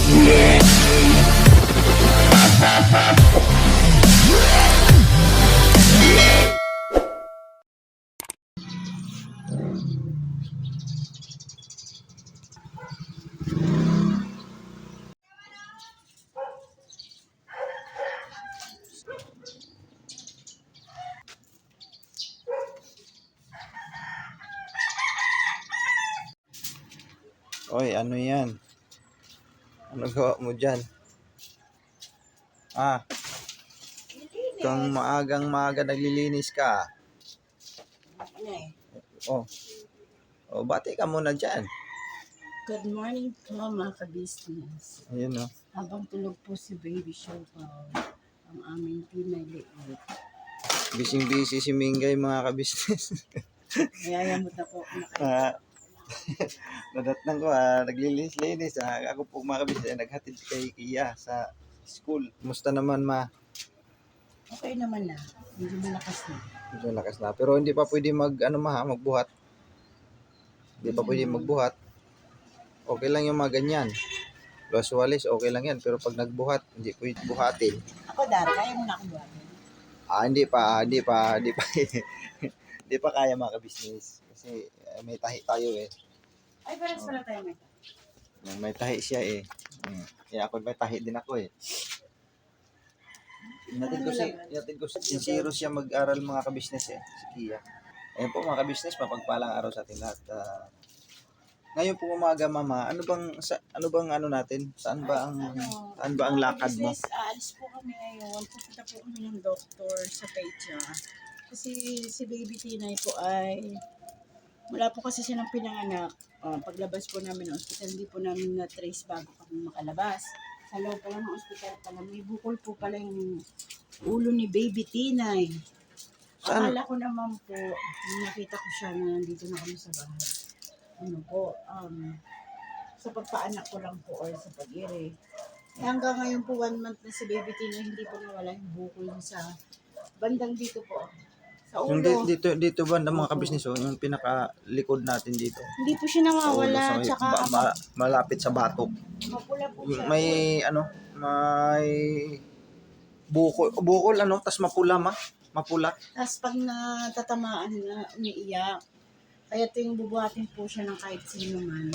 Oy, ano yan? Ano gawa mo dyan? Ah, kung maagang maaga naglilinis ka. Oh, bati ka muna dyan. Good morning po mga ka-business. Ayun o. Habang tulog po si Baby Showpaw, ang aming pinaliit. Bising-busy si Mingay mga ka-business. Mayayamot na po Nadatnang ko naglilinis-linis. Ako po mga ka-business, naghatid kay Iya sa school. Musta naman ma? Okay naman na. Medyo malakas na. Medyo lakas na. Pero hindi pa pwede magbuhat. Hindi pa pwede magbuhat. Okay lang yung mga ganyan. Walis, okay lang yan. Pero pag nagbuhat, hindi pwede buhatin. Ako, Dara, kaya mo na akong buhatin? Hindi pa. Hindi pa kaya mga ka-business. Kasi may tahi tayo eh. Ay, parang pala tayo may tayo. May tahi siya eh. Kaya ako may tahi din ako eh. Inatid ko sincero siya mag-aral mga ka-business eh. Si Kia. Ayun po mga ka-business, mapagpalang araw sa ating lahat. Ngayon po umaga mama, ano bang ano natin? Saan ba ang lakad mo? Aalis po kami ngayon. Pupunta po kami ng doktor sa Pecha. Kasi si Baby Tinay po ay wala po kasi siya ng pinanganak. Paglabas po namin ng ospital, hindi po namin na-trace bago kami makalabas. Sa loob pa lang ng ospital pala, may bukol po pala yung ulo ni Baby Tinay. Akala ko naman po, nakita ko siya na nandito na kami sa bahay. Ano po, sa pagpaanak ko lang po or sa pag-iri. Hanggang ngayon po 1 month na si Baby Tina, hindi po nawala yung bukol sa bandang dito po. Sa ulo. Yung dito ba ng mga ka-business yung pinakalikod natin dito? Hindi po siya nawawala. Sa ulo, Tsaka malapit sa batok. mapula po siya. May bukol tas mapula. Tapos pag natatamaan na umiiyak, kaya tuwing bubuhatin po siya ng kahit sino man.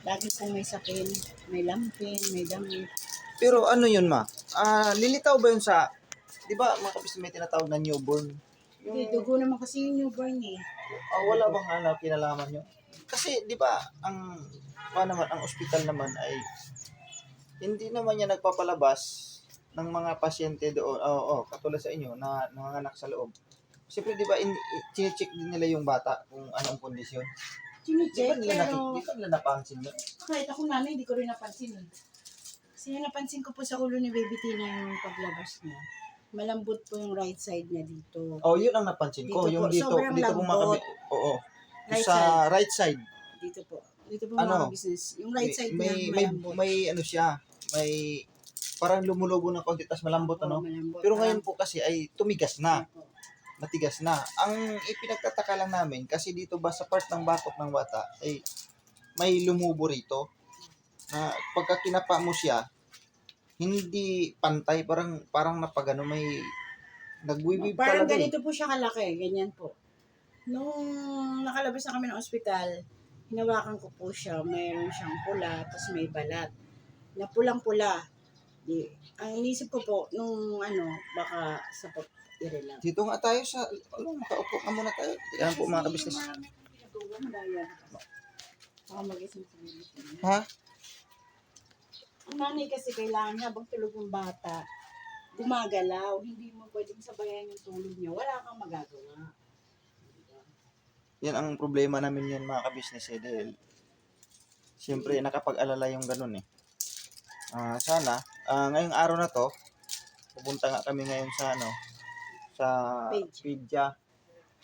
Lagi po may sakin, may lampin, may damit. Pero ano yun ma? Lilitaw ba yun sa, di ba mga kapis may tinatawag na newborn? Hindi, dugo naman kasi yung newborn eh. Wala bang kinalaman nyo? Kasi di ba ang ospital naman ay hindi naman niya nagpapalabas ng mga pasyente doon. Katulad sa inyo na nanganganak sa loob. Siyempre, di ba, chinecheck din nila yung bata kung anong kondisyon? Chinecheck, Di pero ba nila napansin yun? kahit ako nanay, hindi ko rin napansin eh. Kasi yung napansin ko po sa ulo ni Baby Tina yung paglabas niya. Malambot po yung right side niya dito. Yun ang napansin ko. Dito Yung po, dito sobrang po lambot. Right sa right side. Dito po. Dito po mga business. Yung right side niya malambot. May ano siya, may parang lumulubo ng konti tas malambot Malambot. Pero ngayon po kasi ay tumigas na. Matigas na. Ang ipinagtataka lang namin, kasi dito ba sa part ng batok ng bata, ay may lumubo rito, na pagka kinapa mo siya, hindi pantay, parang napagano, may nagwiwib parang talaga ganito po siya kalaki, ganyan po. Nung nakalabas na kami ng ospital, hinawakan ko po siya, mayroon siyang pula, tapos may balat, na pulang-pula. Ang inisip ko po, nung baka sa pag-iri lang. Dito nga tayo sa, makaupo ka muna tayo. Yan po mga kabisnes. Baka mag-isip sa mga. Ha? Ang nanay kasi kailangan habang tulog yung bata, gumagalaw. Hindi mo pwedeng sabayan yung tulog niya. Wala kang magagawa. Yan ang problema namin yan mga kabisnes dahil siyempre nakapag-alala yung ganun eh. Sana, ngayong araw na to, pupunta nga kami ngayon sa Pedya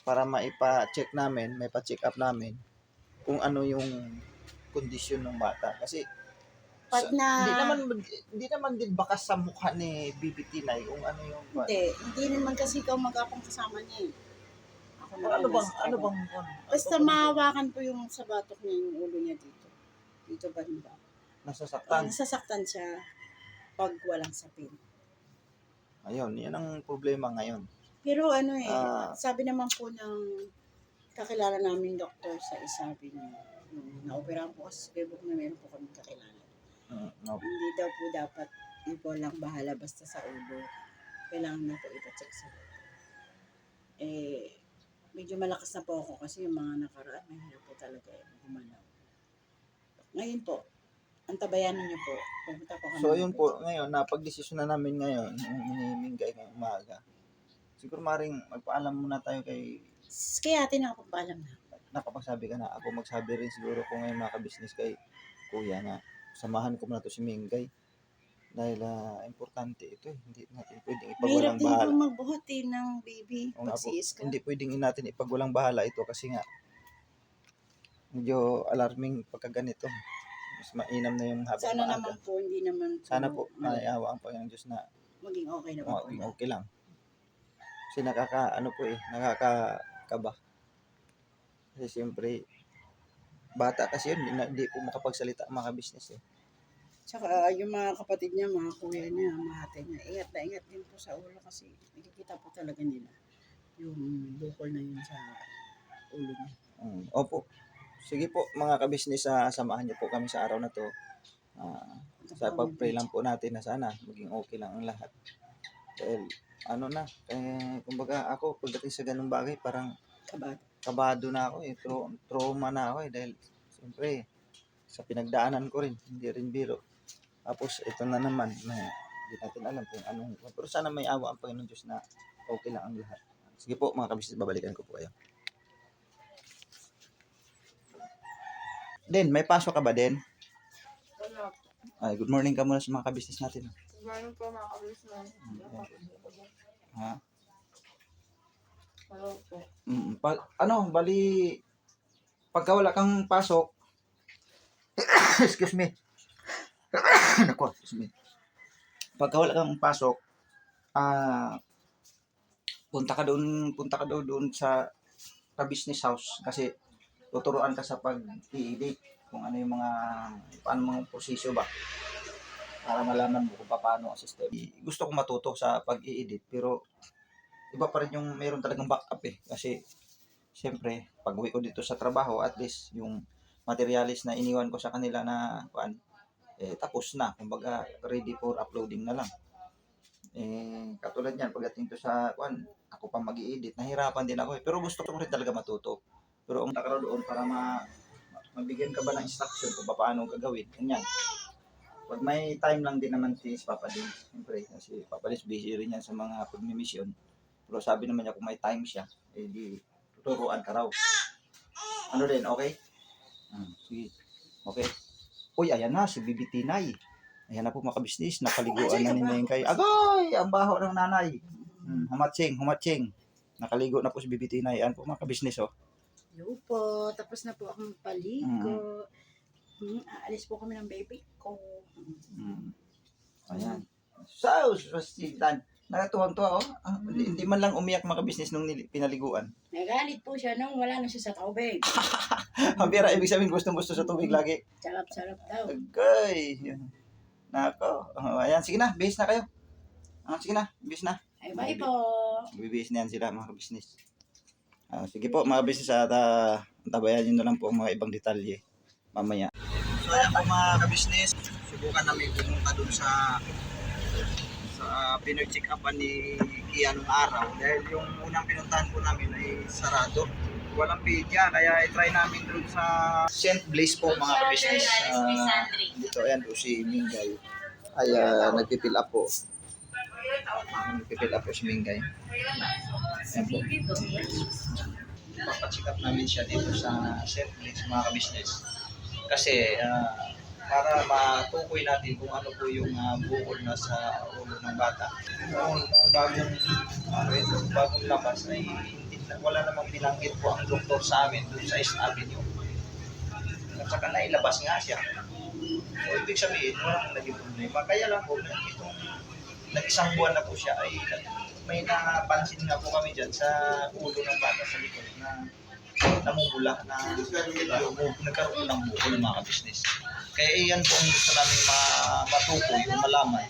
para maipa-check namin, may pa-check up namin kung ano yung kondisyon ng bata. Kasi hindi naman din bakas sa mukha ni Baby Tinay kung ano yung hindi naman kasi ikaw mag-apang kasama niya eh. Ano bang basta mahawakan po yung sa batok niya yung ulo niya dito. Dito ba? Nasasaktan. Nasasaktan siya pag walang sapin. Ayun, yan ang problema ngayon. Pero Ah. sabi naman po ng kakilala namin doktor sa sabi niya, yung na-operahan po kasi sa bebok na meron po kami kakilala. No. Hindi daw po dapat ikaw lang bahala basta sa ulo. Kailangan na po ipacheck sa medyo malakas na po ako kasi yung mga nakaraan, mahirap po talaga gumalaw. Ngayon po, antabayanan niyo po. Pupunta po kami. So yun po, ngayon, napag-desisyon na namin ngayon, minimingay ngayong umaga. Siguro maring magpaalam muna tayo kay... Kaya atin nakapagpaalam na. Nakapagsabi ka na, ako magsabi rin siguro ko ngayon maka-business kay kuya na samahan ko muna to si Mingay. Dahil importante ito eh. Hindi natin pwedeng Mahirap ipagwalang din bahala. po magbuhat ng baby. Oo nga po, Pagsiis ka. hindi pwedeng natin ipagwalang bahala ito kasi nga medyo alarming pagka ganito. Mas mainam na yung habang Sana maaga. naman po, hindi naman po. Sana po, maayawa ang Panginoon Diyos na maging okay na po. maging okay lang. Kasi nakakakaba. Kasi siyempre, bata kasi yun, hindi po makapagsalita ang mga business eh. Tsaka yung mga kapatid niya, mga kuya niya, mga ate niya, ingat din po sa ulo kasi nakikita po talaga nila yung bukol na yun sa ulo niya. Opo. Sige po mga kabisnes, samahan niyo po kami sa araw na to. Sa pag-pray lang po natin na sana maging okay lang ang lahat. Dahil kumbaga ako pagdating sa ganung bagay parang kabado na ako eh. Trauma na ako eh dahil siyempre sa pinagdaanan ko rin, hindi rin biro. Tapos ito na naman na hindi natin alam kung anong, pero sana may awa ang Panginoon Diyos na okay lang ang lahat. Sige po mga kabisnes, babalikan ko po kayo. Den, may pasok ka ba, Den? Wala po. Ay, good morning ka muna sa mga kabisnes natin. Gano'n po mga kabisnes. Ha? Wala po. Pagka wala kang pasok, excuse me. Nako, excuse me. Pagka wala kang pasok, punta ka doon sa business house kasi tuturuan ka sa pag-i-edit kung ano yung paano mga proseso ba para malaman mo kung paano ang system. Gusto kong matuto sa pag-i-edit pero iba pa rin yung meron talagang backup eh kasi siyempre pag uwi ko dito sa trabaho at least yung materialis na iniwan ko sa kanila na tapos na, kumbaga ready for uploading na lang. Katulad yan pagdating to sa ako pa mag-i-edit, nahirapan din ako eh pero gusto ko rin talaga matuto. Pero ang takaraw doon para mabigyan ka ba ng instruction kung paano gagawin. Ganyan. Pag may time lang din naman si Papa Dins. Siyempre, si Papa Dins busy rin yan sa mga pagmimisyon. Pero sabi naman niya kung may time siya, di tuturuan ka raw. Ano din, okay? Sige. Okay. Uy, ayan na, si Bibi Tinay. Ayan na po mga kabisnis, napaliguan na ni Mengay. Agay! Ang baho ng nanay. Humatsing. Nakaligo na po si Bibi Tinay. Ayan po mga kabisnis, oh. Hello po, tapos na po akong paligo. Aalis po kami ng baby ko. Ayan. So, nakatuwang-tuwa, oh. Hindi man lang umiyak mga kabisnis nung pinaliguan. Nagalit po siya nung wala na siya sa tubig. Ang bira, ibig sabihin gustong-gusto sa tubig lagi. Sarap-sarap daw. Okay. Nako. Ayan, sige na, bihis na kayo. Sige na, bihis na. Ay, bye po. Bibihis na yan sila mga kabisnis. Sige po mga business at tabayan nyo na lang po ang mga ibang detalye mamaya. So ayan po mga kabisnes, subukan namin pumunta dun sa pinag-check upan ni Kia nung araw dahil yung unang pinuntahan po namin ay sarado. Walang pidya kaya i-try namin dun sa St. Blaise po mga kabisnes. Dito ayan po si Mingay ay nagpipill up po. Nagpipill up po si Mingay. Ayan po. Papacheck up namin siya dito sa St. Blaise mga kabisnes. Kasi para matukoy natin kung ano po yung bukol na sa ulo ng bata. Noong bagong labas ay wala namang binanggit po ang doktor sa amin doon sa East Avenue. At saka nailabas nga siya. So ibig sabihin, walang naging problema. Kaya lang po, nag-isang buwan na po siya ay may napansin nga po kami dyan sa ulo ng bata sa likod na namumula na nagkaroon ng bukol ng mga business. Kaya iyan po ang gusto namin matukoy o malaman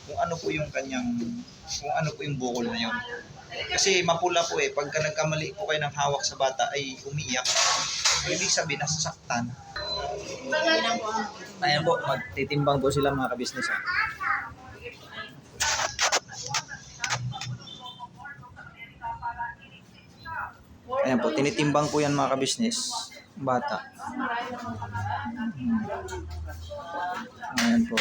kung ano po yung kung ano po yung bukol na yun. Kasi mapula po pagka nagkamali po kayo ng hawak sa bata ay umiiyak. Ibig sabihin, nasasaktan. Yan ang po ang Ayan po, magtitimbang po sila mga kabisnes. Ayan po, tinitimbang po yan mga kabisnes. Bata. Ayan po.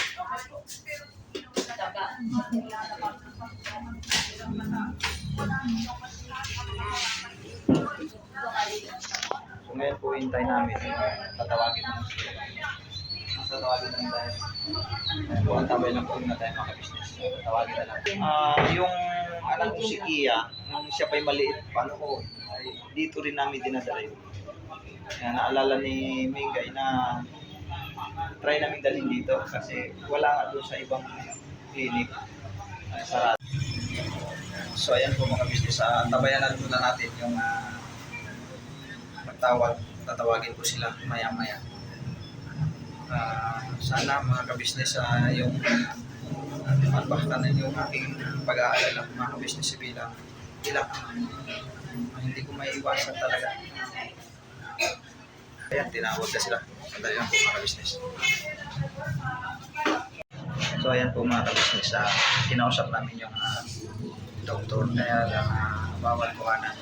So ngayon po hintay namin. Tatawagin mo. Tatawagin mo tayo. Ayan po, ang tabay lang po na tayo mga kabisnes. Tatawagin na lang. Yung anak ko si Kia, nung siya pa'y maliit pa noon, ay dito rin namin dinadala yun. Kaya naalala ni Mingay na try namin dalhin dito kasi wala nga doon sa ibang clinic. Sarado. So ayan po mga business, tabayanan muna natin yung tatawagin ko sila maya-maya. Sana mga kabisnes yung yung aking pag-aalala mga kabisnes bilang hindi ko maiiwasan talaga. Ayan, tinawag na sila. Sandali lang po mga kabisnes. So ayan po mga kabisnes, kinausap namin yung doktor kaya bawal kuhanan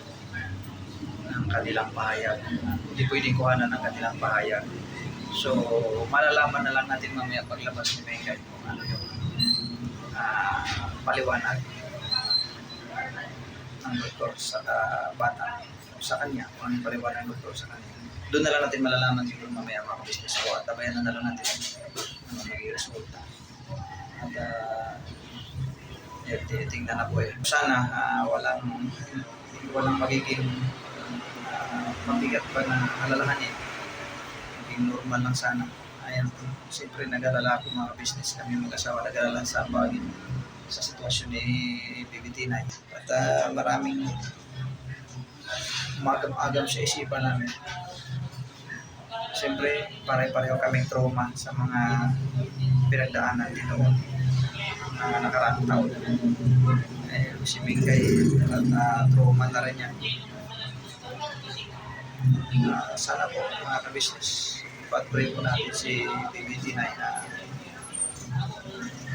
ng kanilang pahayag. Hindi pwedeng kuhanan ng kanilang pahayag. So malalaman na lang natin mamaya paglabas ni Mengay kung ano yung paliwanag ng doktor sa bata sa kanya, kung anong paliwanag ng doktor sa kanya. Doon na lang natin malalaman siguro mamaya mga business ko at tabayan na lang natin ano magiging resulta. At tingnan na po Sana walang magiging mabigat pa na alalahanin. Maging normal lang sana. Ayan po. Siyempre nag-alala ako mga business kami mag-asawa nag-alala sa bagay sa sitwasyon ni BBT9. At maraming umagam-agam sa isipan namin. Siyempre, pare-pareho kaming trauma sa mga pinagdaanan dito nakaraang taon. Si Mingay at trauma na rin yan. Sana po mga ka-business, pag-pray po natin si BBT9 na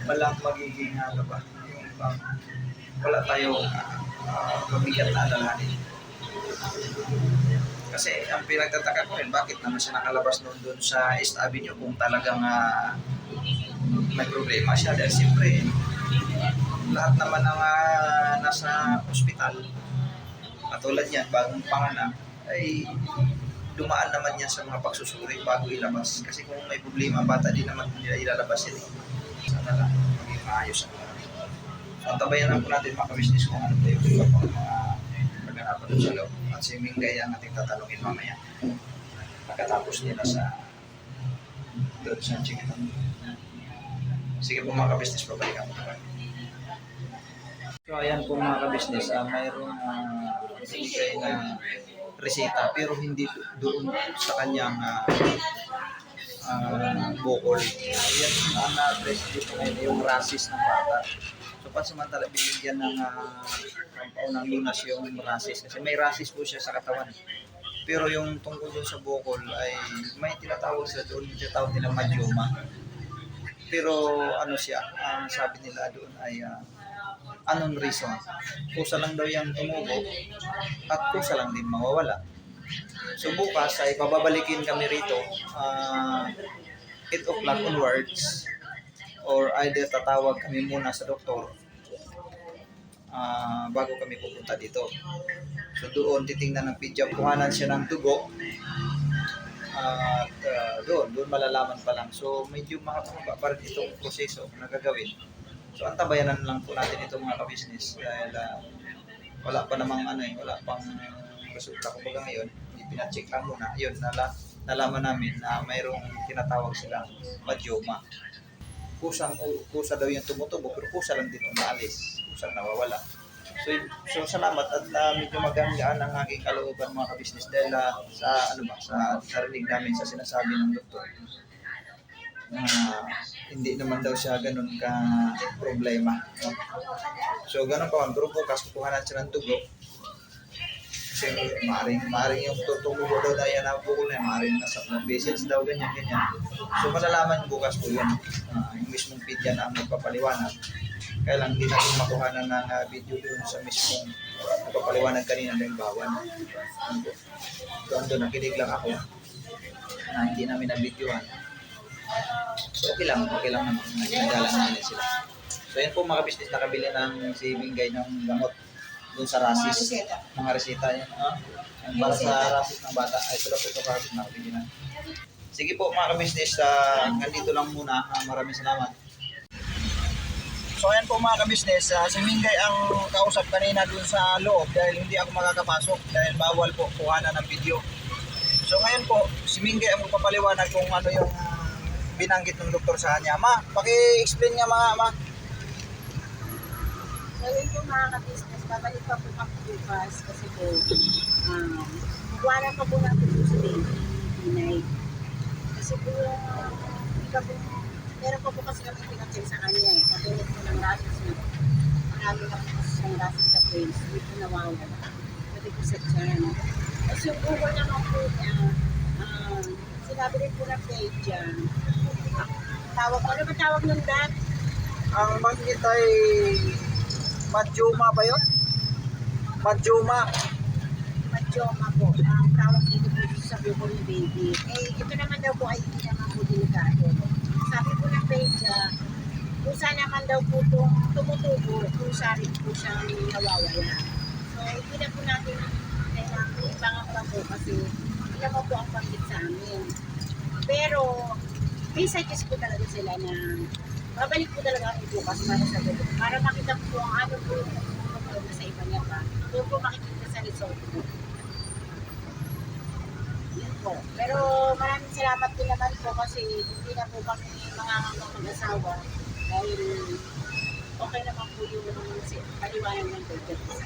walang magiging yung ibang wala tayong mabigat na alalahanin. Kasi ang pinagtataka ko rin, bakit naman siya nakalabas doon sa East Avenue kung talagang may problema siya. Dahil siyempre, lahat naman ng nasa ospital, katulad yan, bagong panganak, ay dumaan naman yan sa mga pagsusuri bago ilabas. Kasi kung may problema, bata din naman nila ilalabas yun. Sana lang, maging maayos ang mga. So, ang tabayan lang po natin mga ka-business kung ano tayo mga pagkanapan doon sa loob. At si Mingay ang ating tatanungin mamaya. Pagkatapos nila doon sa Chikitan. Sige po mga ka-business, babalikan po naman. So ayan po mga ka-business, mayroong bigay na reseta pero hindi doon sa kanyang bukol. Ayan ang na-address dito ngayon yung rasis ng bata. So pansamantala binigyan ng paunang lunas yung rasis kasi may rasis po siya sa katawan. Pero yung tungkol doon sa bukol ay may tinatawag sila doon, tinatawag nila madyoma. Pero ano siya, ang sabi nila doon ay anong reason? Kusa lang daw yung tumubo at kusa lang din mawawala. So bukas ay pababalikin kami rito 8 o'clock onwards or either tatawag kami muna sa doktor bago kami pupunta dito. So doon titingnan ng pidya, kuhanan siya ng dugo at doon malalaman pa lang. So medyo makapaba pa rin itong proseso na gagawin. So antabayanan lang po natin itong mga ka-business dahil wala pa namang wala pang resulta. Kumbaga ngayon, pina-check lang muna. Yun, nalaman namin na mayroong tinatawag silang madyoma. Kusa daw yung tumutubo, pero kusa lang din umaalis. Kusa nawawala. So salamat at medyo magaan ang aking kalooban mga ka-business dahil sa narinig namin sa sinasabi ng doktor hindi naman daw siya ganun ka problema. No? So ganun pa man, pero bukas kukuhanan siya ng dugo. Kasi maaaring yung tumubo daw na yan ang bukol na yan, maaaring nasa message daw, ganyan. So malalaman bukas po yun. Yung mismong pidya na ang magpapaliwanag. Kaya lang hindi natin makuhanan ng video doon sa mismong magpapaliwanag kanina ng bawan. Doon nakinig lang ako na hindi namin na-videohan. So okay lang naman. Nagdala namin sila. So yan po mga business, nakabili ng si Bingay ng gamot doon sa rasis. Mga resita yan. Yung para sa rasis ng bata. Ay, ito lang po ito rasis na nakabili na. Sige po mga business, nandito lang muna. Maraming salamat. So ayan po mga ka-business, si Mingay ang kausap kanina dun sa loob dahil hindi ako makakapasok dahil bawal po kuhanan ng video. So ngayon po, si Mingay ang magpapaliwanag kung ano yung binanggit ng doktor sa kanya. Ma, paki-explain nga mga ma. So yun po mga ka-business, babalik pa po kami bukas kasi po, buwanan pa po natin po si Baby Pinay. Kasi po yung, iba po, meron pa po kasi kami pinag-check sa kanya eh. Katulad po ng rasis na, marami na po siyang rasis sa face, hindi po nawawala. Pwede po sa tiyan. Tapos yung buko naman po niya, sinabi rin po ng page dyan, tawag, ano ba tawag ng dad? Ang banggit ay Madjuma ba yun? Madjuma. Madyoma po. Ang tawag dito po sa buko ni Baby. Eh, ito naman daw po ay hindi naman po delikado. Sabi po ng page, kusa naman daw po itong tumutubo, kusa rin po siyang nawawala. So, hindi na po natin kailangan ibangan pa po kasi hindi naman po ang panggit sa amin. Pero, may suggest po talaga sila na babalik po talaga ako bukas para sa dugo. Para makita po ang ano po yung na sa iba niya pa. Doon po makikita sa result po. Yun po. Pero maraming salamat din naman po kasi hindi na po kami mga mag-asawa dahil okay naman po yung paliwanag ng doktor.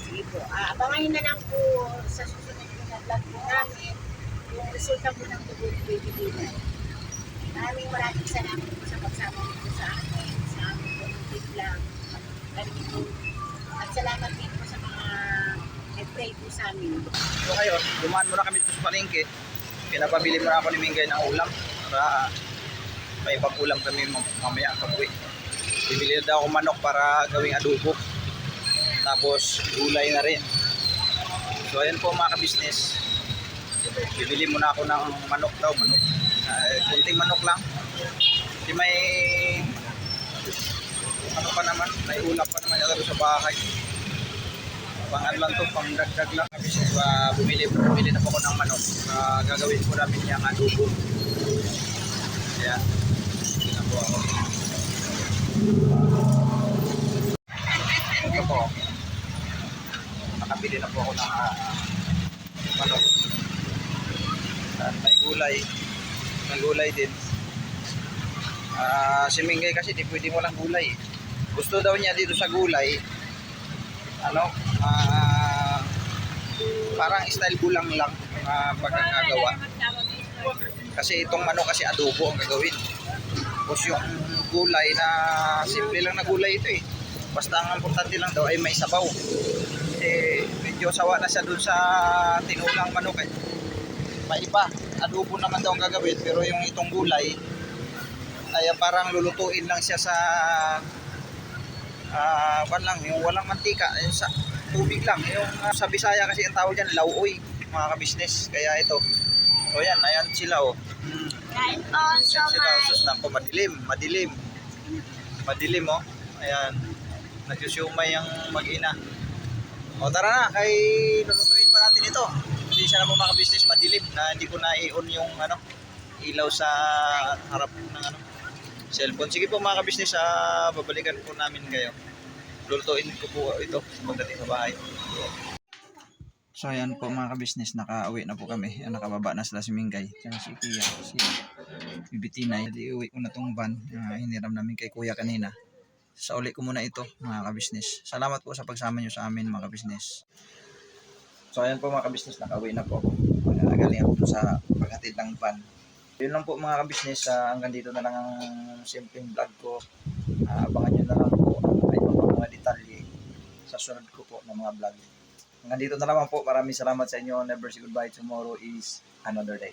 Sige po. Abangayin na lang po sa susunod po na vlog po namin yung resulta po ng dugo ni Baby Pinay. Maraming salamat po sa pagsama po sa amin, sa aming po ng vlog. At salamat din po sa mga nag-pray po sa amin. So ngayon, dumaan muna kami dito sa palengke. Pinapabili muna ako ni Mingay ng ulam para may ibang ulam kami mamaya pag-uwi. Bibili na daw ako manok para gawing adobo. Tapos gulay na rin. So ayan po mga ka-business. Bibili muna ako ng manok daw, manok. Kunting manok lang. Di may ano pa naman, may ulam pa naman yata sa bahay. Pangan lang to, pang dagdag lang. Bumili na po ako ng manok. Gagawin po namin yung adobo. Ayan. Bumili na po ako. Ito po. Nakabili na po ako ng manok. At may gulay. May gulay din. Si Mingay kasi di pwede walang gulay. Gusto daw niya dito sa gulay, ano, parang style gulang lang pagkakagawa. Kasi itong manok kasi adobo ang gagawin. Tapos yung gulay na simple lang na gulay ito eh. Basta ang importante lang daw ay may sabaw. Eh, medyo sawa na siya dun sa tinulang manok eh. May iba, adobo naman daw ang gagawin, pero yung itong gulay ay parang lulutuin lang siya sa lang, yung walang mantika, yung sa tubig lang. Yung sa Bisaya kasi ang tawag diyan lauoy, mga ka-business. Kaya ito. So yan, ayan sila oh. Kain po, Sila sus na po madilim oh. Ayan. Nagsusumay ang mag-ina. O tara na, kay lulutuin pa natin ito. Hindi siya na po mga business madilim na hindi ko na i-on yung ano, ilaw sa harap ng ano, cellphone. Sige po mga ka-business, babalikan po namin kayo. Lulutuin ko po ito pagdating sa bahay. So ayan po mga ka-business, nakauwi na po kami. Nakababa na sila si Mingay, si Kuya, si Bibi Tinay. Di-uwi ko na tong van, hiniram namin kay Kuya kanina. Sa uli ko muna ito mga ka-business. Salamat po sa pagsama nyo sa amin mga ka-business. So ayan po mga ka-business, nakauwi na po ako. Nagaling ako sa paghatid ng van. Yun lang po mga ka-business, hanggang dito na lang ang simpleng vlog ko. Abangan nyo na lang po ang iba pang mga detalye sa sunod ko po ng mga vlog. Hanggang dito na lamang po. Maraming salamat sa inyo. Never say goodbye. Tomorrow is another day.